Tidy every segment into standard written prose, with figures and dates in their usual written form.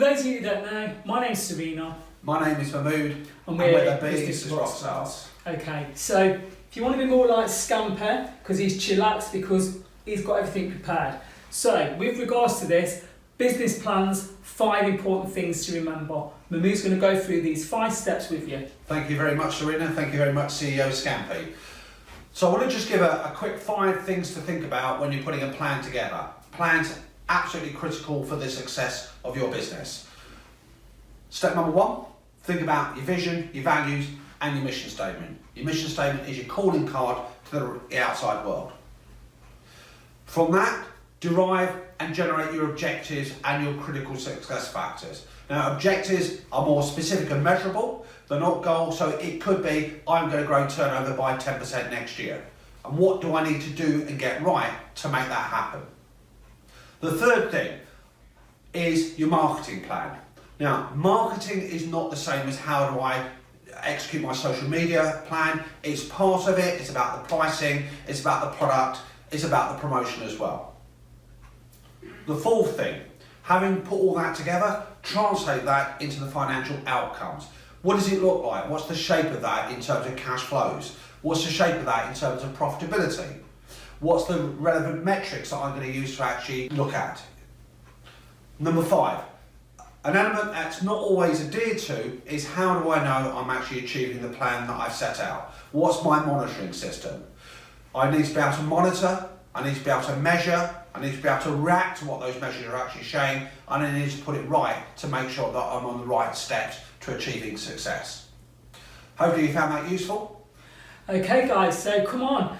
those of you who don't know, my name's Serena. My name is Mahmood, and we're the Business Rock Stars. Okay, so if you want to be more like Scamper, because he's chillaxed, because he's got everything prepared. So, with regards to this, business plans, 5 important things to remember. Mahmood's going to go through these 5 steps with you. Thank you very much, Serena. Thank you very much, CEO Scampy. So I want to just give a quick 5 things to think about when you're putting a plan together. Plans absolutely critical for the success of your business. Step number 1, think about your vision, your values, and your mission statement. Your mission statement is your calling card to the outside world. From that, derive and generate your objectives and your critical success factors. Now, objectives are more specific and measurable. They're not goals, so it could be, I'm going to grow turnover by 10% next year. And what do I need to do and get right to make that happen? The third thing is your marketing plan. Now, marketing is not the same as how do I execute my social media plan. It's part of it, it's about the pricing, it's about the product, it's about the promotion as well. The fourth thing, having put all that together, translate that into the financial outcomes. What does it look like? What's the shape of that in terms of cash flows? What's the shape of that in terms of profitability? What's the relevant metrics that I'm going to use to actually look at? Number 5, an element that's not always adhered to is how do I know I'm actually achieving the plan that I've set out? What's my monitoring system? I need to be able to monitor, I need to be able to measure, I need to be able to react to what those measures are actually showing, and I need to put it right to make sure that I'm on the right steps to achieving success. Hopefully you found that useful. Okay guys, so come on,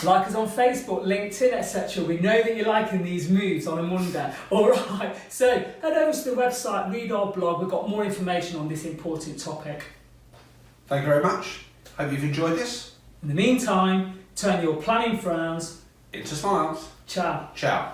like us on Facebook, LinkedIn, etc. We know that you're liking these moves on a Monday. Alright, so head over to the website, read our blog, we've got more information on this important topic. Thank you very much. Hope you've enjoyed this. In the meantime, turn your planning frowns into smiles. Ciao. Ciao.